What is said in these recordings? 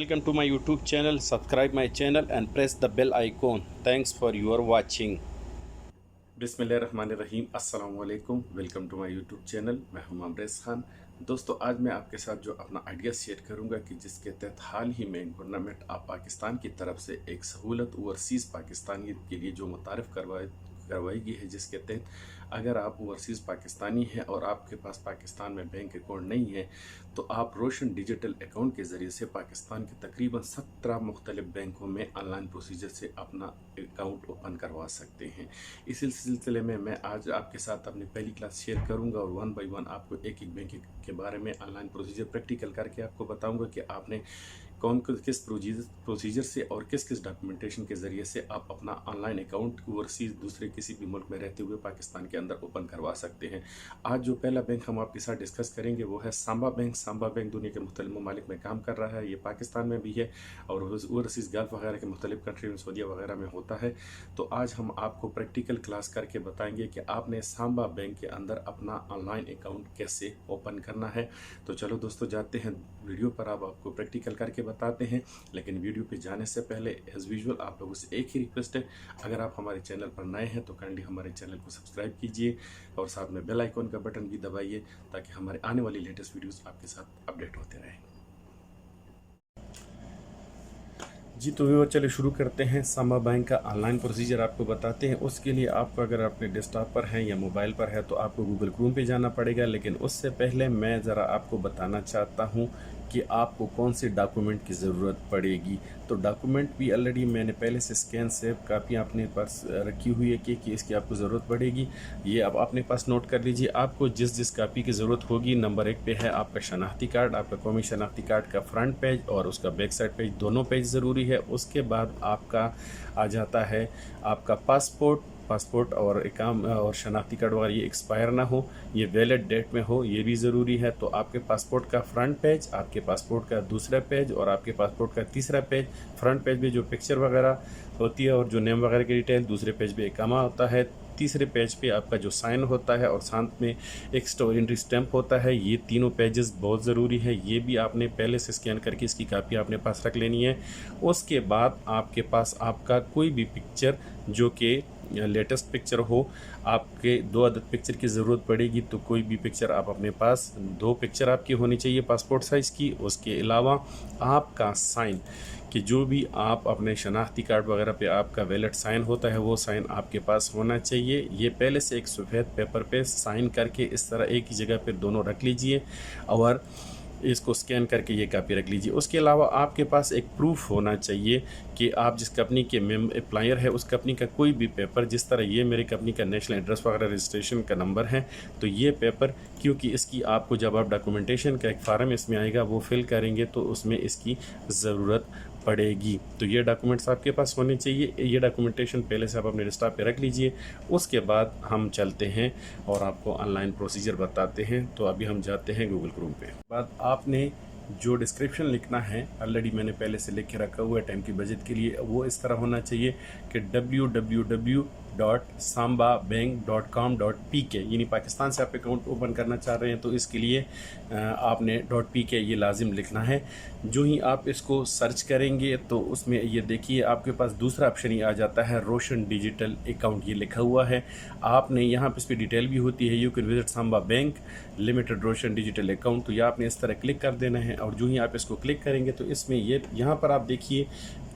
welcome to my YouTube channel. Subscribe my channel and press the bell icon. Thanks for your watching. बिस्मिल्लाहिर्रहमानिर्रहीम, अस्सलाम वालेकुम। Welcome to my YouTube channel. मैं हूं अमरेज़ खान। दोस्तों, आज मैं आपके साथ जो अपना आइडिया शेयर करूंगा कि जिसके तहत हाल ही में गवर्नमेंट ऑफ पाकिस्तान की तरफ से एक सहूलत ओवरसीज़ पाकिस्तानी के लिए जो मुतारिफ़ करवाई गई है, जिसके तहत अगर आप ओवरसीज़ पाकिस्तानी हैं और आपके पास पाकिस्तान में बैंक अकाउंट नहीं है तो आप रोशन डिजिटल अकाउंट के ज़रिए से पाकिस्तान के तकरीबन 17 मुख्तलिफ बैंकों में ऑनलाइन प्रोसीजर से अपना अकाउंट ओपन करवा सकते हैं। इसी सिलसिले में मैं आज आपके साथ अपनी पहली क्लास शेयर करूंगा और वन बाय वन आपको एक एक बैंक के बारे में ऑनलाइन प्रोसीजर प्रैक्टिकल करके आपको बताऊंगा कि आपने किस प्रोसीजर से और किस किस डॉक्यूमेंटेशन के ज़रिए से आप अपना ऑनलाइन अकाउंट ओवरसीज़ दूसरे किसी भी मुल्क में रहते हुए पाकिस्तान के अंदर ओपन करवा सकते हैं। आज जो पहला बैंक हम आपके साथ डिस्कस करेंगे वो है सांबा बैंक। सांबा बैंक दुनिया के मुख्तलिफ ममालिक में काम कर रहा है। ये पाकिस्तान में भी है और ओवरसीज़ गल्फ वगैरह के मुख्तलिफ कंट्री में, सऊदीया वगैरह में होता है। तो आज हम आपको प्रैक्टिकल क्लास करके बताएंगे कि आपने सांबा बैंक के अंदर अपना ऑनलाइन अकाउंट कैसे ओपन करना है। तो चलो दोस्तों, जाते हैं वीडियो पर। अब आपको प्रैक्टिकल करके बताते हैं, लेकिन वीडियो पे जाने से पहले एज यूजुअल आप लोगों से एक ही रिक्वेस्ट है, अगर आप हमारे चैनल पर नए हैं तो काइंडली हमारे चैनल को सब्सक्राइब कीजिए और साथ में बेल आइकॉन का बटन भी दबाइए ताकि हमारे आने वाली लेटेस्ट वीडियोस आपके साथ अपडेट होते रहें। जी तो व्यूअर, चलिए शुरू करते हैं। सांबा बैंक का ऑनलाइन प्रोसीजर आपको बताते हैं। उसके लिए आपको, अगर अपने डेस्कटॉप पर है या मोबाइल पर है, तो आपको गूगल क्रोम पे जाना पड़ेगा। लेकिन उससे पहले मैं ज़रा आपको बताना चाहता हूँ कि आपको कौन से डॉक्यूमेंट की ज़रूरत पड़ेगी। तो डॉक्यूमेंट भी ऑलरेडी मैंने पहले से स्कैन सेव कापियाँ अपने पास रखी हुई है कि इसकी आपको ज़रूरत पड़ेगी। ये अब अपने पास नोट कर लीजिए। आपको जिस जिस कापी की ज़रूरत होगी, नंबर 1 पे है आपका शनाख्ती कार्ड। आपका कौमी शनाख्ती कार्ड का फ्रंट पेज और उसका बैक साइड पेज, दोनों पेज ज़रूरी है। उसके बाद आपका आ जाता है आपका पासपोर्ट और इकाम और शनाख्ती कार्ड वगैरह ये एक्सपायर ना हो, ये वैलिड डेट में हो, ये भी ज़रूरी है। तो आपके पासपोर्ट का फ्रंट पेज, आपके पासपोर्ट का दूसरा पेज और आपके पासपोर्ट का तीसरा पेज। फ्रंट पेज में जो पिक्चर वगैरह होती है और जो नेम वगैरह की डिटेल, दूसरे पेज पे इकामा होता है, तीसरे पेज पे आपका जो साइन होता है और साथ में एक एंट्री स्टैंप होता है। ये तीनों पेजेस बहुत ज़रूरी है। ये भी आपने पहले से स्कैन करके इसकी कापी अपने पास रख लेनी है। उसके बाद आपके पास आपका कोई भी पिक्चर जो कि लेटेस्ट पिक्चर हो, आपके 2 अदद पिक्चर की ज़रूरत पड़ेगी। तो कोई भी पिक्चर आप अपने पास 2 पिक्चर आपकी होनी चाहिए पासपोर्ट साइज़ की। उसके अलावा आपका साइन, कि जो भी आप अपने शनाख्ती कार्ड वगैरह पे आपका वैलिड साइन होता है वो साइन आपके पास होना चाहिए। ये पहले से एक सफ़ेद पेपर पे साइन करके इस तरह एक ही जगह पे दोनों रख लीजिए और इसको स्कैन करके ये कापी रख लीजिए। उसके अलावा आपके पास एक प्रूफ होना चाहिए कि आप जिस कंपनी के एप्लायर है उस कंपनी का कोई भी पेपर, जिस तरह ये मेरी कंपनी का नेशनल एड्रेस वगैरह रजिस्ट्रेशन का नंबर है, तो ये पेपर, क्योंकि इसकी आपको जब आप डॉक्यूमेंटेशन का एक फार्म इसमें आएगा वो फिल करेंगे तो उसमें इसकी ज़रूरत पड़ेगी। तो ये डॉक्यूमेंट्स आपके पास होने चाहिए। ये डॉक्यूमेंटेशन पहले से आप अपने डेस्कटॉप पे रख लीजिए। उसके बाद हम चलते हैं और आपको ऑनलाइन प्रोसीजर बताते हैं। तो अभी हम जाते हैं गूगल क्रोम पे। बाद आपने जो डिस्क्रिप्शन लिखना है, ऑलरेडी मैंने पहले से लिख के रखा हुआ है टाइम की बचत के लिए, वो इस तरह होना चाहिए कि www.sambabank.com.pk, यानी पाकिस्तान से आप अकाउंट ओपन करना चाह रहे हैं तो इसके लिए आपने .pk ये लाजिम लिखना है। जो ही आप इसको सर्च करेंगे तो उसमें ये देखिए आपके पास दूसरा ऑप्शन ही आ जाता है, रोशन डिजिटल अकाउंट, ये लिखा हुआ है। आपने यहाँ पर इस पर डिटेल भी होती है, you can visit Samba bank limited Roshan digital account. तो ये आपने इस तरह क्लिक कर देना है और जो ही आप इसको क्लिक करेंगे तो इसमें ये यहाँ पर आप देखिए,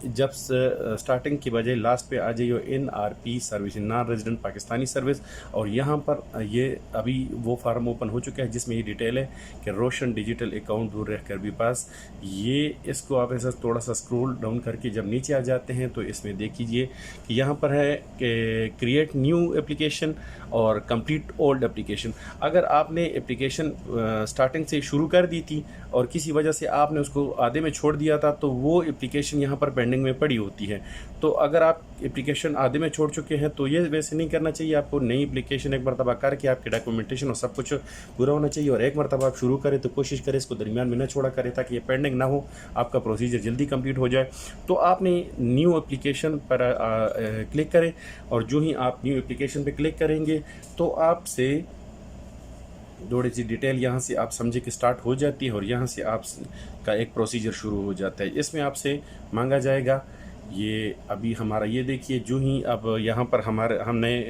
जब स्टार्टिंग की बजाय लास्ट पे आ जाइए NRP service, non resident Pakistani service, और यहाँ पर ये अभी वो फार्म ओपन हो चुका है जिसमें ये डिटेल है कि रोशन डिजिटल अकाउंट दूर रह कर भी पास। ये इसको आप ऐसा थोड़ा सा स्क्रॉल डाउन करके जब नीचे आ जाते हैं तो इसमें देख लीजिए कि यहाँ पर है कि क्रिएट न्यू एप्लीकेशन और कंप्लीट ओल्ड एप्लीकेशन। अगर आपने एप्लीकेशन स्टार्टिंग से शुरू कर दी थी और किसी वजह से आपने उसको आधे में छोड़ दिया था तो वो एप्लीकेशन यहाँ पर पेंडिंग में पड़ी होती है। तो अगर आप एप्लीकेशन आधे में छोड़ चुके हैं तो ये वैसे नहीं करना चाहिए। आपको नई एप्लीकेशन एक मरतबा करके आपके डॉक्यूमेंटेशन और सब कुछ पूरा होना चाहिए और एक मरतबा आप शुरू करें तो कोशिश करें इसको दरमियान में न छोड़ा करें ताकि ये पेंडिंग ना हो, आपका प्रोसीजर जल्दी कंप्लीट हो जाए। तो आपने न्यू एप्लीकेशन पर क्लिक करें और जो ही आप न्यू एप्लीकेशन पर क्लिक करेंगे तो आपसे थोड़ी सी डिटेल यहाँ से आप समझे कि स्टार्ट हो जाती है और यहाँ से आप का एक प्रोसीजर शुरू हो जाता है। इसमें आपसे मांगा जाएगा ये, अभी हमारा ये देखिए, जो ही अब यहाँ पर हमने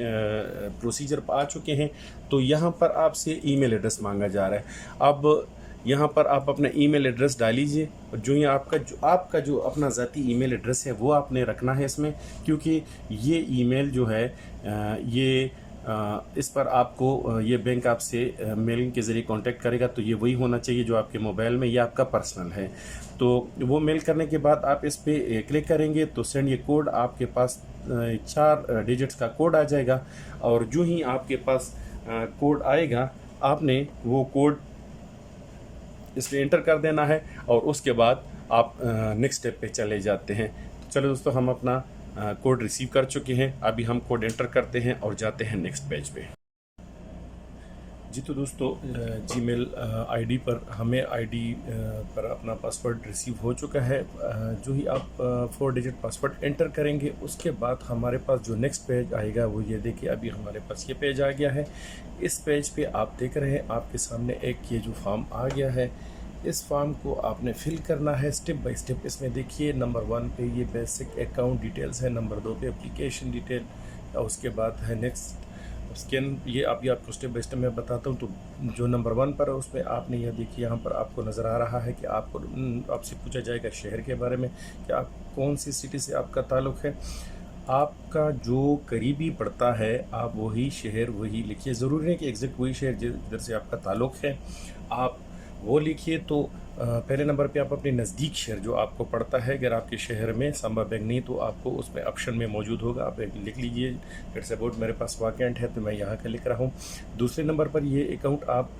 प्रोसीजर पर आ चुके हैं, तो यहाँ पर आपसे ईमेल एड्रेस मांगा जा रहा है। अब यहाँ पर आप अपना ईमेल एड्रेस डालीजिए, जो ही आपका जो अपना ज़ाती ईमेल एड्रेस है वो आपने रखना है इसमें, क्योंकि ये ईमेल जो है ये इस पर आपको ये बैंक आपसे मेल के ज़रिए कांटेक्ट करेगा, तो ये वही होना चाहिए जो आपके मोबाइल में, ये आपका पर्सनल है। तो वो मेल करने के बाद आप इस पर क्लिक करेंगे तो सेंड ये कोड, आपके पास 4 डिजिट्स का कोड आ जाएगा। और जो ही आपके पास कोड आएगा, आपने वो कोड इस पर एंटर कर देना है और उसके बाद आप नेक्स्ट स्टेप पे चले जाते हैं। तो चलो दोस्तों, हम अपना कोड रिसीव कर चुके हैं, अभी हम कोड एंटर करते हैं और जाते हैं नेक्स्ट पेज पे। जी तो दोस्तों, जीमेल आईडी पर हमें पर अपना पासवर्ड रिसीव हो चुका है। जो ही आप 4 डिजिट पासवर्ड एंटर करेंगे, उसके बाद हमारे पास जो नेक्स्ट पेज आएगा वो ये देखिए, अभी हमारे पास ये पेज आ गया है। इस पेज पे आप देख रहे हैं आपके सामने एक ये जो फॉर्म आ गया है, इस फॉर्म को आपने फिल करना है स्टेप बाय स्टेप। इसमें देखिए नंबर 1 पे ये बेसिक अकाउंट डिटेल्स है, नंबर 2 पे एप्लीकेशन डिटेल, और उसके बाद है नेक्स्ट स्कैन। ये अभी आपको स्टेप बाय स्टेप मैं बताता हूँ। तो जो नंबर 1 पर है उसमें आपने यह देखिए, यहाँ पर आपको नज़र आ रहा है कि आपसे पूछा जाएगा शहर के बारे में कि आप कौन सी सिटी से आपका ताल्लुक़ है। आपका जो करीबी पड़ता है आप वही शहर वही लिखिए, ज़रूरी नहीं कि एग्जैक्ट वही शहर जिधर से आपका ताल्लुक़ है आप वो लिखिए। तो पहले नंबर पे आप अपने नज़दीक शहर जो आपको पड़ता है, अगर आपके शहर में सांबा बैंक नहीं तो आपको उसमें ऑप्शन में मौजूद होगा, आप लिख लीजिए। इट्स अबाउट मेरे पास वैकेंट है तो मैं यहाँ का लिख रहा हूँ। दूसरे नंबर पर ये अकाउंट आप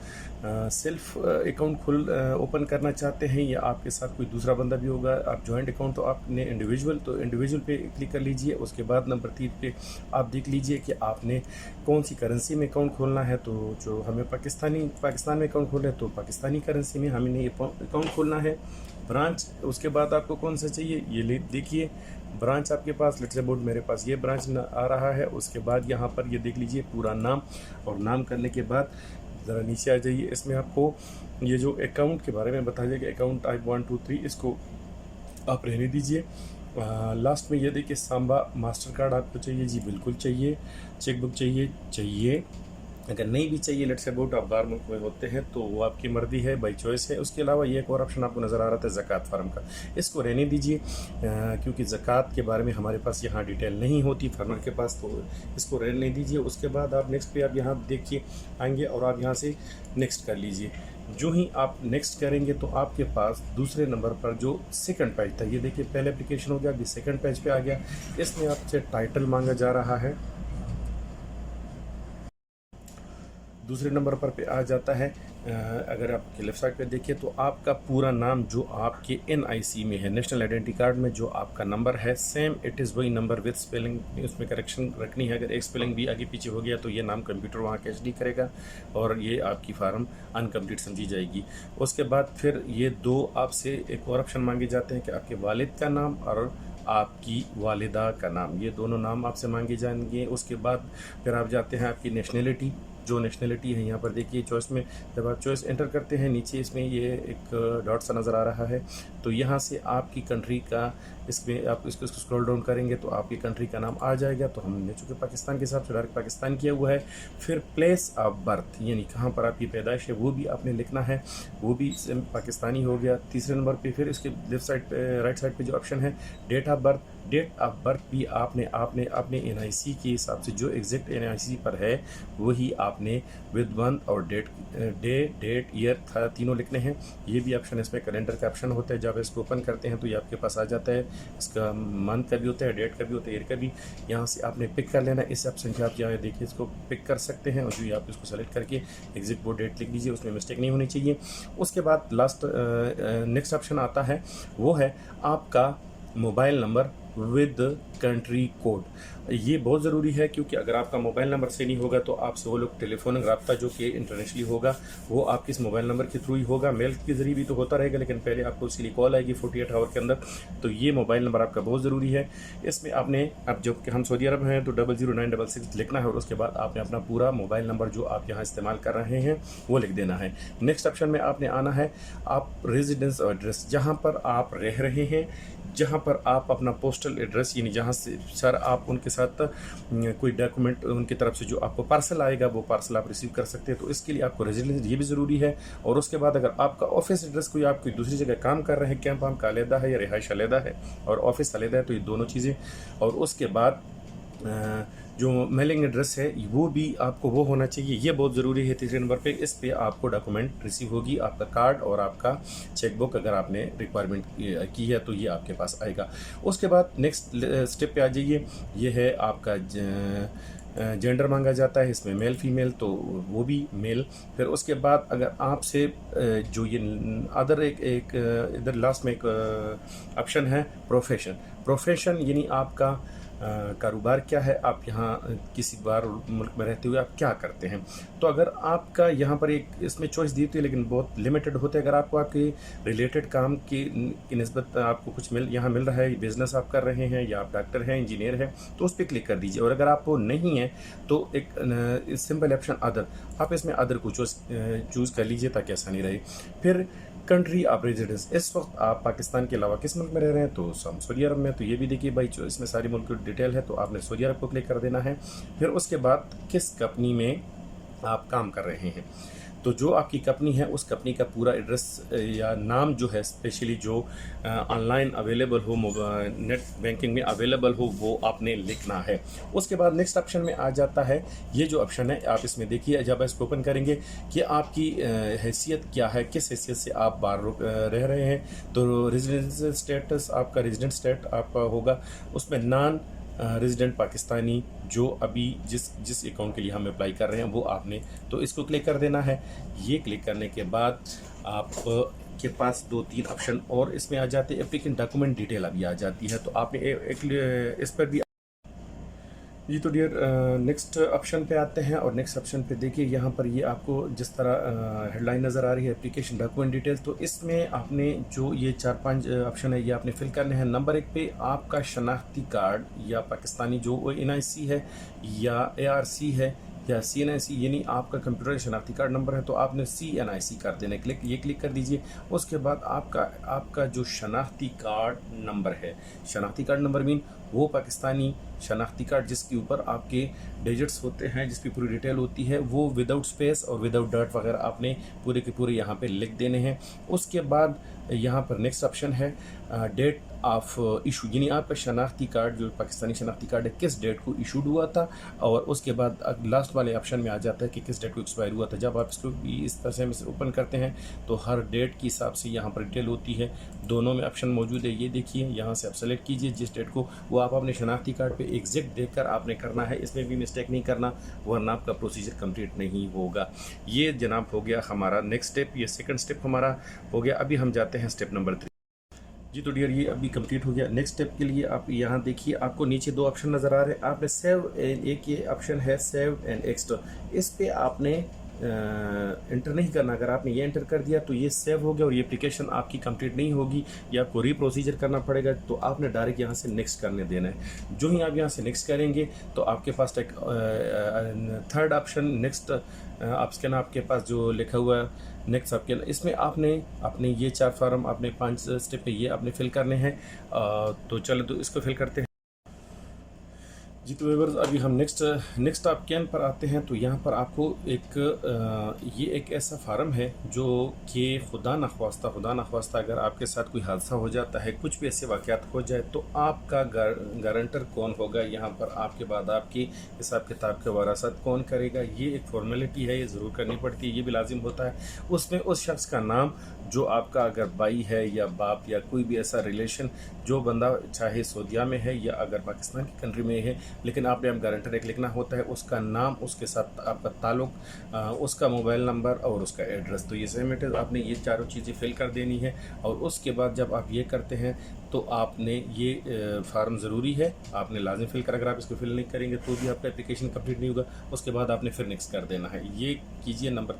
सेल्फ अकाउंट ओपन करना चाहते हैं या आपके साथ कोई दूसरा बंदा भी होगा, आप जॉइंट अकाउंट तो आपने इंडिविजुअल पे क्लिक कर लीजिए। उसके बाद नंबर 3 पे आप देख लीजिए कि आपने कौन सी करेंसी में अकाउंट खोलना है। तो जो हमें पाकिस्तान में अकाउंट खोलना है तो पाकिस्तानी करेंसी में हमें अकाउंट खोलना है। ब्रांच उसके बाद आपको कौन सा चाहिए ये देखिए, ब्रांच आपके पास लेट्स अबाउट मेरे पास ये ब्रांच आ रहा है। उसके बाद यहाँ पर ये देख लीजिए पूरा नाम, और नाम करने के बाद ज़रा नीचे आ जाइए। इसमें आपको ये जो अकाउंट के बारे में बताया जाएगा, अकाउंट टाइप 1 2 3, इसको आप रहने दीजिए। लास्ट में ये देखिए सांबा मास्टर कार्ड आपको चाहिए, जी बिल्कुल चाहिए। चेकबुक चाहिए। अगर नहीं भी चाहिए, लेट्स अबाउट आप बाहर मुल्क में होते हैं तो वो आपकी मर्जी है, बाई चॉइस है। उसके अलावा ये एक और ऑप्शन आपको नज़र आ रहा था ज़कात फार्म का, इसको रहने दीजिए क्योंकि ज़कात के बारे में हमारे पास यहाँ डिटेल नहीं होती फार्मर के पास, तो इसको रहने दीजिए। उसके बाद आप नेक्स्ट पे आप यहाँ देखिए आएंगे और आप यहाँ से नेक्स्ट कर लीजिए। जो ही आप नेक्स्ट करेंगे तो आपके पास दूसरे नंबर पर जो सेकंड पेज था, ये देखिए पहले एप्लीकेशन हो गया, अभी सेकंड पेज पे आ गया। इसमें आपसे टाइटल मांगा जा रहा है। दूसरे नंबर पर पे आ जाता है, अगर आप लेफ्ट साइड पे देखिए तो आपका पूरा नाम जो आपके NIC में है, नेशनल आइडेंटिटी कार्ड में जो आपका नंबर है, सेम इट इज़ वही नंबर विद स्पेलिंग, उसमें करेक्शन रखनी है। अगर एक स्पेलिंग भी आगे पीछे हो गया तो ये नाम कंप्यूटर वहाँ कैच नहीं करेगा और ये आपकी फार्म अनकम्प्लीट समझी जाएगी। उसके बाद फिर ये 2 आपसे एक और ऑप्शन मांगे जाते हैं कि आपके वालिद का नाम और आपकी वालिदा का नाम, ये दोनों नाम आपसे मांगे जाएंगे। उसके बाद फिर आप जाते हैं आपकी नेशनलिटी, जो नेशनलिटी है यहाँ पर देखिए चॉइस में, जब आप चॉइस एंटर करते हैं नीचे इसमें ये एक डॉट सा नज़र आ रहा है, तो यहाँ से आपकी कंट्री का, इसमें आप इसको स्क्रॉल डाउन करेंगे तो आपकी कंट्री का नाम आ जाएगा। तो हमने चूँकि पाकिस्तान के हिसाब से डायरेक्ट पाकिस्तान किया हुआ है। फिर प्लेस ऑफ बर्थ, यानी कहाँ पर आपकी पैदाइश है वो भी आपने लिखना है, वो भी पाकिस्तानी हो गया। तीसरे नंबर पे फिर इसके लेफ्ट साइड पे राइट साइड पे जो ऑप्शन है डेट ऑफ बर्थ भी आपने अपने NIC के हिसाब से जो एग्जैक्ट NIC पर है वही आपने विद मंथ और डेट ईयर तीनों लिखने हैं। ये भी ऑप्शन इसमें कैलेंडर का ऑप्शन होता है, जब इसको ओपन करते हैं तो ये आपके पास आ जाता है। इसका मंथ का भी होता है, डेट का भी होता है, ईयर का भी। यहाँ से आपने पिक कर लेना, इस ऑप्शन से आप यहाँ देखिए इसको पिक कर सकते हैं और जो आप इसको सेलेक्ट करके एग्जैक्ट वो डेट लिख लीजिए, उसमें मिस्टेक नहीं होनी चाहिए। उसके बाद लास्ट नेक्स्ट ऑप्शन आता है, वो है आपका mobile number with country code. ये बहुत ज़रूरी है क्योंकि अगर आपका मोबाइल नंबर से नहीं होगा तो आपसे वो लोग टेलीफोनिक रब्ता जो कि इंटरनेशनली होगा वो आपके इस मोबाइल नंबर के थ्रू ही होगा। मेल के ज़रिए भी तो होता रहेगा, लेकिन पहले आपको उसके लिए कॉल आएगी 48 आवर के अंदर। तो ये मोबाइल नंबर आपका बहुत ज़रूरी है। इसमें आपने, अब जब हम सऊदी अरब हैं तो 00966 लिखना है और उसके बाद आपने अपना पूरा मोबाइल नंबर जो आप यहाँ इस्तेमाल कर रहे हैं वो लिख देना है। नेक्स्ट ऑप्शन में आपने आना है आप रेजिडेंस एड्रेस, जहाँ पर आप रह रहे हैं, जहाँ पर आप अपना पोस्टल एड्रेस, यानी जहाँ से सर आप उनके साथ कोई डॉक्यूमेंट उनकी तरफ से जो आपको पार्सल आएगा वो पार्सल आप रिसीव कर सकते हैं। तो इसके लिए आपको रेजिडेंस ये भी ज़रूरी है। और उसके बाद अगर आपका ऑफिस एड्रेस कोई आप कोई दूसरी जगह काम कर रहे हैं, कैंप वाम का अलहदा है या रिहाइश अलहदा है और ऑफिस अलहदा है, तो ये दोनों चीज़ें। और उसके बाद जो मेलिंग एड्रेस है वो भी आपको वो होना चाहिए, ये बहुत ज़रूरी है। तीसरे नंबर पे इस पे आपको डॉक्यूमेंट रिसीव होगी, आपका कार्ड और आपका चेकबुक अगर आपने रिक्वायरमेंट की है तो ये आपके पास आएगा। उसके बाद नेक्स्ट स्टेप पे आ जाइए, ये है आपका जेंडर मांगा जाता है, इसमें मेल फीमेल, तो वो भी मेल। फिर उसके बाद अगर आपसे जो ये अदर एक इधर लास्ट में एक ऑप्शन है प्रोफेशन। प्रोफेशन यानी आपका कारोबार क्या है, आप यहाँ किसी बाहर मुल्क में रहते हुए आप क्या करते हैं। तो अगर आपका यहाँ पर एक इसमें चॉइस दी थी लेकिन बहुत लिमिटेड होते हैं। अगर आपको आपके रिलेटेड काम की निस्बत आपको कुछ यहाँ मिल रहा है, बिज़नेस आप कर रहे हैं या आप डॉक्टर हैं, इंजीनियर हैं, तो उस पर क्लिक कर दीजिए। और अगर आपको नहीं है तो एक सिंपल ऑप्शन अदर, आप इसमें अदर को चूज़ कर लीजिए ताकि आसानी रहे। फिर कंट्री ऑफ रेजिडेंस, इस वक्त आप पाकिस्तान के अलावा किस मुल्क में रह रहे हैं, तो हम सऊदी अरब में। तो ये भी देखिए भाई, जो इसमें सारी मुल्क की डिटेल है, तो आपने सऊदी अरब को क्लिक कर देना है। फिर उसके बाद किस कंपनी में आप काम कर रहे हैं, तो जो आपकी कंपनी है उस कंपनी का पूरा एड्रेस या नाम जो है, स्पेशली जो ऑनलाइन अवेलेबल हो, नेट बैंकिंग में अवेलेबल हो, वो आपने लिखना है। उसके बाद नेक्स्ट ऑप्शन में आ जाता है, ये जो ऑप्शन है आप इसमें देखिए, जब इसको ओपन करेंगे कि आपकी हैसियत क्या है, किस हैसियत से आप बाहर रह रहे हैं। तो रेजिडेंशियल स्टेटस, आपका रेजिडेंट स्टेट आपका होगा, उसमें नॉन रेजिडेंट पाकिस्तानी, जो अभी जिस अकाउंट के लिए हम अप्लाई कर रहे हैं वो आपने, तो इसको क्लिक कर देना है। ये क्लिक करने के बाद आप के पास 2-3 ऑप्शन और इसमें आ जाते हैं। एप्लीकेंट डॉक्यूमेंट डिटेल अभी आ जाती है, तो आपने इस पर भी। जी तो डियर, नेक्स्ट ऑप्शन पे आते हैं और नेक्स्ट ऑप्शन पे देखिए, यहाँ पर ये आपको जिस तरह हेडलाइन नज़र आ रही है एप्लीकेशन डॉक्यूमेंट डिटेल्स, तो इसमें आपने जो ये 4-5 ऑप्शन है ये आपने फिल करने हैं। नंबर 1 पे आपका शनाख्ती कार्ड या पाकिस्तानी जो NIC है या ARC है या CNIC, यानी आपका कंप्यूटर शनाख्ती कार्ड नंबर है, तो आपने CNIC कर देना, ये क्लिक कर दीजिए। उसके बाद आपका जो शनाख्ती कार्ड नंबर है, शनाख्ती कार्ड नंबर मीन वो पाकिस्तानी शनाख्ती कार्ड जिसके ऊपर आपके डिजिट्स होते हैं, जिसकी पूरी डिटेल होती है, वो विदाउट स्पेस और विदाउट डॉट वगैरह आपने पूरे के पूरे यहाँ पे लिख देने हैं। उसके बाद यहाँ पर नेक्स्ट ऑप्शन है डेट ऑफ इशू, यानी आपका शनाख्ती कार्ड जो पाकिस्तानी शनाख्ती कार्ड है किस डेट को इशूड हुआ था। और उसके बाद लास्ट वाले ऑप्शन में आ जाता है कि किस डेट को एक्सपायर हुआ था। जब आप इसको इस तरह से हम इसे ओपन करते हैं तो हर डेट के हिसाब से यहाँ पर डिटेल होती है, दोनों में ऑप्शन मौजूद है। ये देखिए, यहाँ से आप सेलेक्ट कीजिए जिस डेट को, वो आप अपने शनाख्ती कार्ड पे एग्जैक्ट देखकर आपने करना है, इसमें भी मिस्टेक नहीं करना वरना आपका प्रोसीजर कंप्लीट नहीं होगा। ये जनाब हो गया हमारा नेक्स्ट स्टेप, ये सेकंड स्टेप हमारा हो गया। अभी हम जाते हैं स्टेप नंबर 3। जी तो डियर, ये अभी कंप्लीट हो गया। नेक्स्ट स्टेप के लिए आप यहाँ देखिए, आपको नीचे 2 ऑप्शन नज़र आ रहे हैं। आपने सेव, एक ये ऑप्शन है सेव एंड एक्स्ट्रा, इस पे आपने इंटर नहीं करना। अगर आपने ये एंटर कर दिया तो ये सेव हो गया और ये एप्लीकेशन आपकी कंप्लीट नहीं होगी, या आपको रीप्रोसीजर करना पड़ेगा। तो आपने डायरेक्ट यहाँ से नेक्स्ट करने देना है। जो ही आप यहाँ से नेक्स्ट करेंगे तो आपके पास एक थर्ड ऑप्शन नेक्स्ट ऑप्शन आपके पास जो लिखा हुआ है नेक्स्ट आपके, इसमें आपने अपने ये 4 फॉर्म अपने 5 स्टेप पे ये आपने फिल करने हैं। तो चलो तो इसको फिल करते हैं। जी तो व्यूअर्स, अभी हम नेक्स्ट आप कैन पर आते हैं। तो यहाँ पर आपको ये एक ऐसा फार्म है जो कि खुदा न ख्वास्ता अगर आपके साथ कोई हादसा हो जाता है, कुछ भी ऐसे वाक़यात हो जाए, तो आपका गारंटर कौन होगा, यहाँ पर आपके बाद आपकी हिसाब किताब के वरासत कौन करेगा, ये एक फॉर्मेलिटी है, ये ज़रूर करनी पड़ती है, ये भी लाजिम होता है। उसमें उस शख्स का नाम जो आपका अगर भाई है या बाप या कोई भी ऐसा रिलेशन, जो बंदा चाहे सऊदीया में है या अगर पाकिस्तान की कंट्री में है, लेकिन आपने अब गारंटर एक लिखना होता है, उसका नाम, उसके साथ आपका ताल्लुक, उसका मोबाइल नंबर और उसका एड्रेस। तो ये सेम इट इज़ आपने ये चारों चीज़ें फिल कर देनी है। और उसके बाद जब आप ये करते हैं तो आपने ये फार्म ज़रूरी है, आपने लाजिम फिल कर, अगर आप इसको फिल नहीं करेंगे तो भी आपका एप्लीकेशन कंप्लीट नहीं होगा। उसके बाद आपने फिर नेक्स्ट कर देना है। ये कीजिए नंबर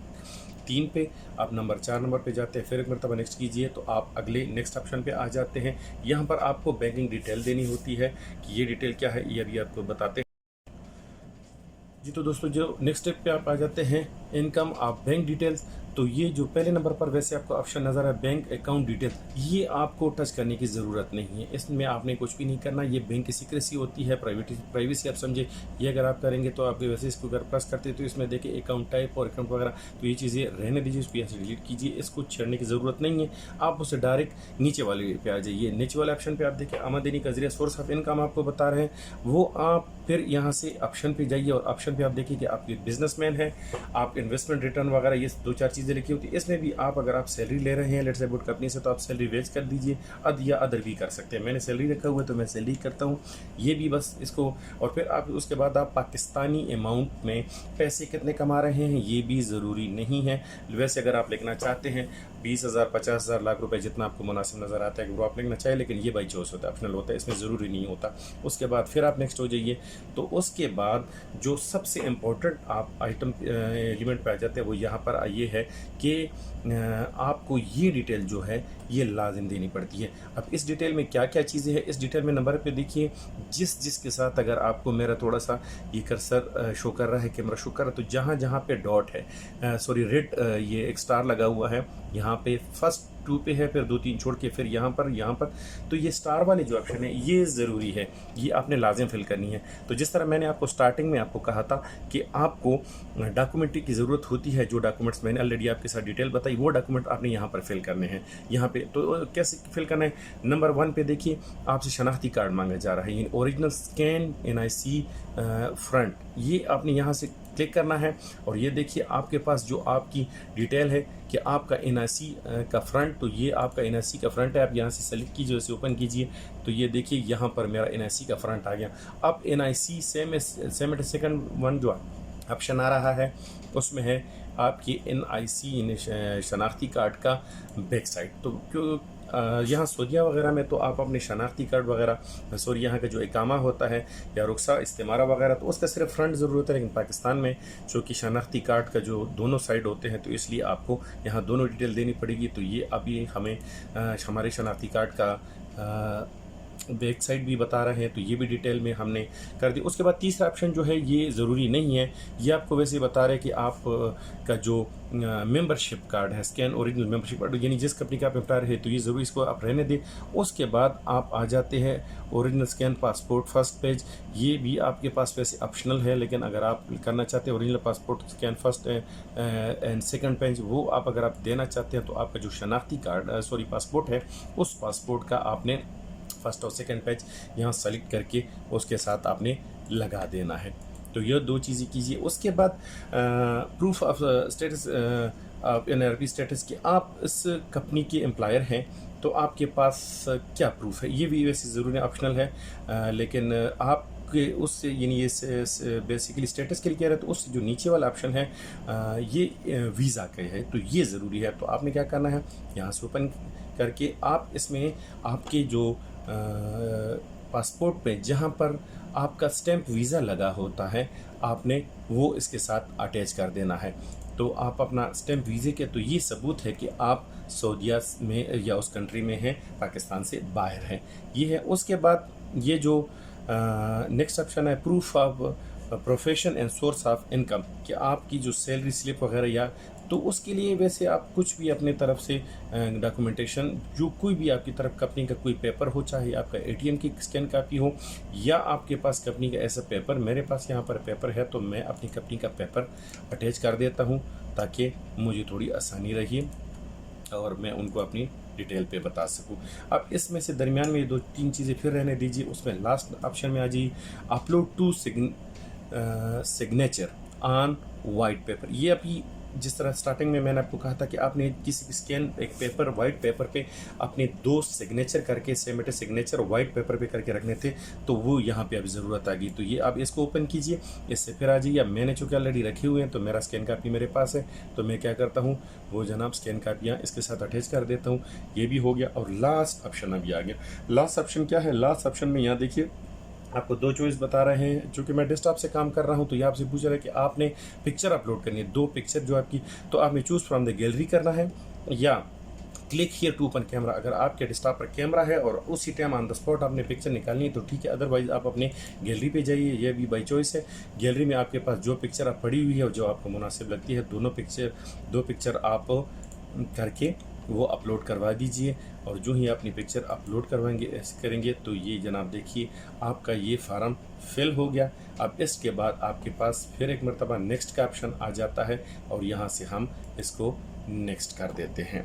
3 पे, आप नंबर 4 नंबर पे जाते हैं, फिर एक मरतबा नेक्स्ट कीजिए तो आप अगले नेक्स्ट ऑप्शन पे आ जाते हैं। यहाँ पर आपको बैंकिंग डिटेल देनी होती है कि ये डिटेल क्या है, ये अभी आपको बताते हैं। जी तो दोस्तों, जो नेक्स्ट स्टेप पे आप आ जाते हैं, इनकम आप बैंक डिटेल्स। तो ये जो पहले नंबर पर वैसे आपको ऑप्शन नज़र है बैंक अकाउंट डिटेल, ये आपको टच करने की ज़रूरत नहीं है। इसमें आपने कुछ भी नहीं करना। ये बैंक की सीक्रेसी होती है, प्राइवेसी आप समझे। ये अगर आप करेंगे तो आपके वैसे इसको अगर प्रेस करते तो इसमें देखिए अकाउंट टाइप और अकाउंट वगैरह, तो ये चीज़ें रहने दीजिए, इसको यहाँ से डिलीट कीजिए। इसको छेड़ने की ज़रूरत नहीं है। आप उससे डायरेक्ट नीचे वाले पे आ जाइए। नीचे वाले ऑप्शन पर आप देखिए आमदनी का जरिया, सोर्स ऑफ इनकम आपको बता रहे हैं, वो आप फिर यहाँ से ऑप्शन पे जाइए और ऑप्शन पे आप देखिए कि आप बिजनेसमैन है, आप इन्वेस्टमेंट रिटर्न वगैरह ये 2-4 चीज़ें लिखी होती है। इसमें भी आप अगर आप सैलरी ले रहे हैं लेट्स से गुड कंपनी से, तो आप सैलरी वेज कर दीजिए, अद या अदर भी कर सकते हैं। मैंने सैलरी रखा हुआ है तो मैं सैलरी करता हूँ, ये भी बस इसको। और फिर आप उसके बाद आप पाकिस्तानी अमाउंट में पैसे कितने कमा रहे हैं ये भी ज़रूरी नहीं है। वैसे अगर आप लिखना चाहते हैं 20,000, 50,000, लाख रुपए, जितना आपको मुनासिब नज़र आता है वो आप लिखना चाहिए, लेकिन ये बाई चॉइस होता है, ऑप्शनल होता है, इसमें ज़रूरी नहीं होता। उसके बाद फिर आप नेक्स्ट हो जाइए। तो उसके बाद जो सबसे इम्पोर्टेंट आप आइटम एलिमेंट पे आ जाते हैं वो यहाँ पर ये है कि आपको ये डिटेल जो है ये लाजिम देनी पड़ती है। अब इस डिटेल में क्या क्या चीज़ें हैं, इस डिटेल में नंबर पे देखिए, जिसके साथ अगर आपको मेरा थोड़ा सा ये कर्सर शो कर रहा है, कैमरा शो कर रहा है, तो जहाँ जहाँ पे डॉट है, सॉरी रेड, ये एक स्टार लगा हुआ है, यहाँ पे फर्स्ट 2 पे है, फिर 2-3 छोड़ के फिर यहाँ पर, तो ये स्टार वाले जो ऑप्शन है ये ज़रूरी है, ये आपने लाजिम फिल करनी है। तो जिस तरह मैंने आपको स्टार्टिंग में आपको कहा था कि आपको डॉक्यूमेंट्री की ज़रूरत होती है, जो डॉक्यूमेंट्स मैंने ऑलरेडी आपके साथ डिटेल बताई, वो डॉक्यूमेंट आपने यहाँ पर फिल करने हैं। यहाँ पे तो कैसे फिल करना है, नंबर 1 पे देखिए आपसे शनाख्ती कार्ड मांगा जा रहा है, ओरिजिनल स्कैन NIC फ्रंट, ये आपने यहाँ से क्लिक करना है। और ये देखिए आपके पास जो आपकी डिटेल है कि आपका NIC का फ्रंट, तो ये आपका NIC का फ्रंट है, आप यहाँ से सेलेक्ट कीजिए, उसे ओपन कीजिए, तो ये देखिए यहाँ पर मेरा NIC का फ्रंट आ गया। अब NIC सेम सेकंड वन जो ऑप्शन आ रहा है उसमें है आपकी NIC शनाख्ती कार्ड का बैक साइड। तो क्यों यहाँ सऊदीया वगैरह में तो आप अपने शनाख्ती कार्ड वगैरह, सॉरी यहाँ का जो इकामा होता है या रुखसा इस्तेमारा वगैरह, तो उसका सिर्फ फ्रंट ज़रूरत है। लेकिन पाकिस्तान में चूँकि शनाख्ती कार्ड का जो दोनों साइड होते हैं, तो इसलिए आपको यहाँ दोनों डिटेल देनी पड़ेगी। तो ये अभी हमें हमारे शनाख्ती कार्ड का बैक साइड भी बता रहे हैं, तो ये भी डिटेल में हमने कर दी। उसके बाद तीसरा ऑप्शन जो है ये ज़रूरी नहीं है, ये आपको वैसे बता रहे हैं कि आप का जो मेंबरशिप कार्ड है, स्कैन ओरिजिनल मेंबरशिप कार्ड, यानी जिस कंपनी का आप एम्प्लॉयर है, तो ये ज़रूरी, इसको आप रहने दें। उसके बाद आप आ जाते हैं original scan passport first page, ये भी आपके पास वैसे ऑप्शनल है, लेकिन अगर आप करना चाहते हैं original passport scan first and second page, वो आप अगर आप देना चाहते हैं, तो आपका जो शनाख्ती कार्ड सॉरी पासपोर्ट है, उस पासपोर्ट का आपने फर्स्ट और सेकंड पेज यहाँ सेलेक्ट करके उसके साथ आपने लगा देना है। तो ये 2 चीज़ें कीजिए। उसके बाद proof of status, NRP status कि आप इस कंपनी के एम्प्लॉयर हैं, तो आपके पास क्या प्रूफ है, ये भी वैसे ज़रूरी ऑप्शनल है, लेकिन आप के उससे यानी ये बेसिकली स्टेटस के लिए कह रहे हैं, तो उससे जो नीचे वाला ऑप्शन है ये वीज़ा का है, तो ये ज़रूरी है। तो आपने क्या करना है, यहाँ से ओपन करके आप इसमें आपके जो पासपोर्ट पे जहाँ पर आपका स्टैम्प वीज़ा लगा होता है, आपने वो इसके साथ अटैच कर देना है। तो आप अपना स्टैम्प वीज़े के, तो ये सबूत है कि आप सऊदीया में या उस कंट्री में हैं, पाकिस्तान से बाहर हैं, ये है। उसके बाद ये जो नेक्स्ट ऑप्शन है proof of profession and source of income, कि आपकी जो सैलरी स्लिप वगैरह, या तो उसके लिए वैसे आप कुछ भी अपने तरफ से डॉक्यूमेंटेशन, जो कोई भी आपकी तरफ कंपनी का कोई पेपर हो, चाहे आपका ATM की स्कैन कापी हो या आपके पास कंपनी का ऐसा पेपर, मेरे पास यहाँ पर पेपर है, तो मैं अपनी कंपनी का पेपर अटैच कर देता हूँ ताकि मुझे थोड़ी आसानी रही और मैं उनको अपनी डिटेल पे बता सकूं। अब इसमें से दरमियान में 2-3 चीज़ें फिर रहने दीजिए। उसमें लास्ट ऑप्शन में आ जाइए upload to signature on white paper. ये अभी जिस तरह स्टार्टिंग में मैंने आपको कहा था कि आपने किसी स्कैन एक पेपर वाइट पेपर पे अपने 2 सिग्नेचर करके सेमेटेड सिग्नेचर वाइट पेपर पे करके रखने थे, तो वो यहाँ पे अभी ज़रूरत आ गई। तो ये आप इसको ओपन कीजिए, इससे फिर आ जाइए। मैंने चूँकि ऑलरेडी रखे हुए हैं तो मेरा स्कैन कापी मेरे पास है, तो मैं क्या करता हूँ वो जनाब स्कैन कापियाँ इसके साथ अटैच कर देता हूँ। ये भी हो गया और लास्ट ऑप्शन अभी आ गया। लास्ट ऑप्शन क्या है? लास्ट ऑप्शन में यहाँ देखिए आपको 2 चॉइस बता रहे हैं। चूँकि मैं डेस्कटॉप से काम कर रहा हूँ तो ये आपसे पूछ रहा है कि आपने पिक्चर अपलोड करनी है, 2 पिक्चर जो आपकी, तो आपने चूज़ फ्रॉम द गैलरी करना है या click here to open camera. अगर आपके डेस्कटॉप पर कैमरा है और उसी टाइम ऑन द स्पॉट आपने पिक्चर निकालनी है तो ठीक है, अदरवाइज आप अपने गैलरी पे जाइए, ये भी बाई चॉइस है। गैलरी में आपके पास जो पिक्चर आप पड़ी हुई है और जो आपको मुनासिब लगती है, दोनों पिक्चर 2 पिक्चर आप करके वो अपलोड करवा दीजिए। और जो ही अपनी पिक्चर अपलोड करवाएंगे ऐसे करेंगे तो ये जनाब देखिए आपका ये फार्म फिल हो गया। अब इसके बाद आपके पास फिर एक मरतबा नेक्स्ट का ऑप्शन आ जाता है और यहाँ से हम इसको नेक्स्ट कर देते हैं।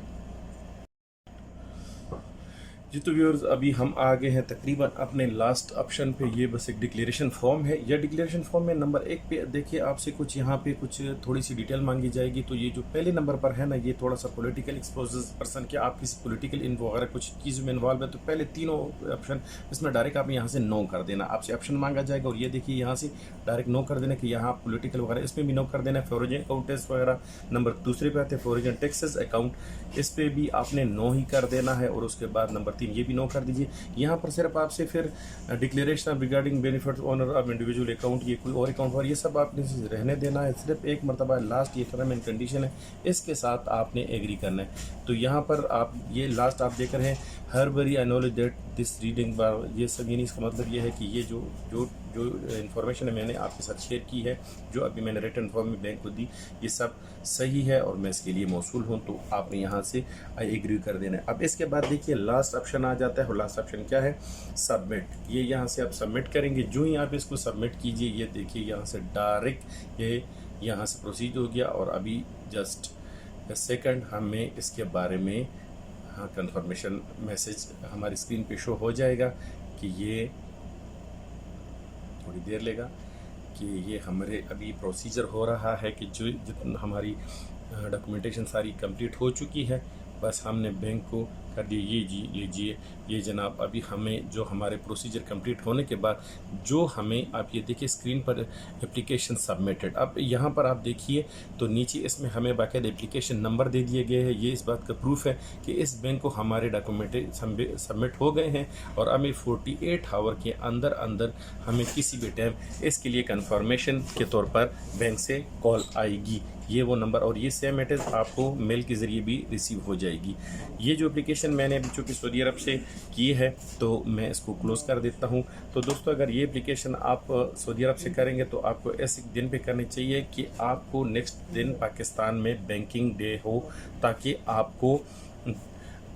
जी तो व्यूअर्स अभी हम आ गए हैं तकरीबन अपने लास्ट ऑप्शन पे। ये बस एक डिक्लेरेशन फॉर्म है। यह डिक्लेरेशन फॉर्म में नंबर 1 पे देखिए आपसे कुछ यहाँ पे कुछ थोड़ी सी डिटेल मांगी जाएगी। तो ये जो पहले नंबर पर है ना, ये थोड़ा सा पॉलिटिकल एक्सपोजर पर्सन के आप किसी पॉलिटिकल इन्फो वगैरह कुछ चीज़ों में इन्वॉल्व है, तो पहले तीनों ऑप्शन इसमें डायरेक्ट आप यहाँ से नो कर देना। आपसे ऑप्शन मांगा जाएगा और ये देखिए यहाँ से डायरेक्ट नो कर देना कि यहाँ पॉलिटिकल वगैरह, इसमें भी नो कर देना है। फॉरेन अकाउंटेंट्स वगैरह नंबर दूसरे पे आते हैं, फॉरेन टैक्सेस अकाउंट, इस पर भी आपने नो ही कर देना है। और उसके बाद नंबर 3 ये भी नो कर दीजिए। यहाँ पर सिर्फ आपसे फिर declaration regarding benefit owner of individual account, ये कोई और अकाउंट और ये सब आपने रहने देना है। सिर्फ एक मरतबा लास्ट ये टर्म एंड कंडीशन है, इसके साथ आपने एग्री करना है। तो यहाँ पर आप ये लास्ट आप देख रहे हैं, हर बरी आई नॉलेज दैट दिस रीडिंग बार, ये सब यानी इसका मतलब ये है कि ये जो जो जो इन्फॉर्मेशन है मैंने आपके साथ शेयर की है, जो अभी मैंने रिटर्न फॉर्म में बैंक को दी, ये सब सही है और मैं इसके लिए मौसूल हूँ। तो आपने यहाँ से आई एग्री कर देना है। अब इसके बाद देखिए लास्ट ऑप्शन आ जाता है और लास्ट ऑप्शन क्या है? सबमिट। ये यहाँ से आप सबमिट करेंगे। जो ही आप इसको सबमिट कीजिए, ये देखिए यहाँ से डायरेक्ट ये यहाँ से प्रोसीड हो गया। और अभी जस्ट सेकंड हमें इसके बारे में हाँ कंफर्मेशन मैसेज हमारी स्क्रीन पे शो हो जाएगा कि ये थोड़ी देर लेगा कि ये हमारे अभी प्रोसीजर हो रहा है कि जो जितना हमारी डॉक्यूमेंटेशन सारी कंप्लीट हो चुकी है, बस हमने बैंक को कर दिया। ये जी लीजिए, ये जनाब अभी हमें जो हमारे प्रोसीजर कंप्लीट होने के बाद जो हमें आप ये देखिए स्क्रीन पर एप्लीकेशन सबमिटेड। अब यहाँ पर आप देखिए तो नीचे इसमें हमें बाकायदा एप्लीकेशन नंबर दे दिए गए हैं। ये इस बात का प्रूफ है कि इस बैंक को हमारे डॉक्यूमेंट सबमिट हो गए हैं और हमें 48 आवर के अंदर अंदर हमें किसी भी टाइम इसके लिए कंफर्मेशन के तौर पर बैंक से कॉल आएगी। ये वो नंबर और ये सेम एड्रेस आपको मेल के ज़रिए भी रिसीव हो जाएगी। ये जो एप्लीकेशन मैंने अभी चूँकि सऊदी अरब से की है तो मैं इसको क्लोज़ कर देता हूँ। तो दोस्तों अगर ये एप्लीकेशन आप सऊदी अरब से करेंगे तो आपको ऐसे दिन पे करनी चाहिए कि आपको नेक्स्ट दिन पाकिस्तान में बैंकिंग डे हो, ताकि आपको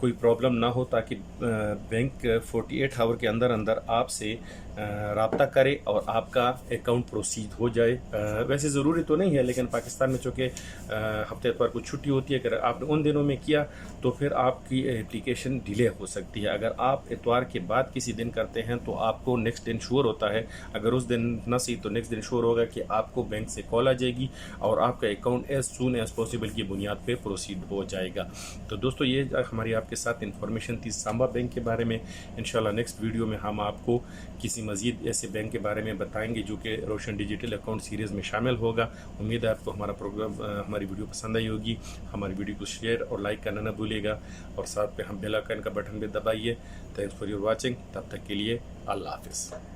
कोई प्रॉब्लम ना हो, ताकि बैंक 48 आवर के अंदर अंदर आपसे रब्ता करे और आपका अकाउंट प्रोसीड हो जाए। वैसे ज़रूरी तो नहीं है, लेकिन पाकिस्तान में चूँकि हफ्ते इतवार को छुट्टी होती है, अगर आपने उन दिनों में किया तो फिर आपकी एप्लीकेशन डिले हो सकती है। अगर आप इतवार के बाद किसी दिन करते हैं तो आपको नेक्स्ट दिन श्योर होता है, अगर उस दिन ना सही तो नेक्स्ट दिन श्योर होगा कि आपको बैंक से कॉल आ जाएगी और आपका account as soon as possible की बुनियाद पर प्रोसीड हो जाएगा। तो दोस्तों ये हमारी आपके साथ इन्फॉर्मेशन थी सांबा बैंक के बारे में। इंशाल्लाह नेक्स्ट वीडियो में हम आपको किसी मज़ीद ऐसे बैंक के बारे में बताएंगे जो कि रोशन डिजिटल अकाउंट सीरीज़ में शामिल होगा। उम्मीद है आपको हमारा प्रोग्राम हमारी वीडियो पसंद आई होगी। हमारी वीडियो को शेयर और लाइक करना ना भूलिएगा और साथ पे हम बेल आइकन का बटन भी दबाइए। Thanks for your watching. तब तक के लिए अल्लाह हाफिज़।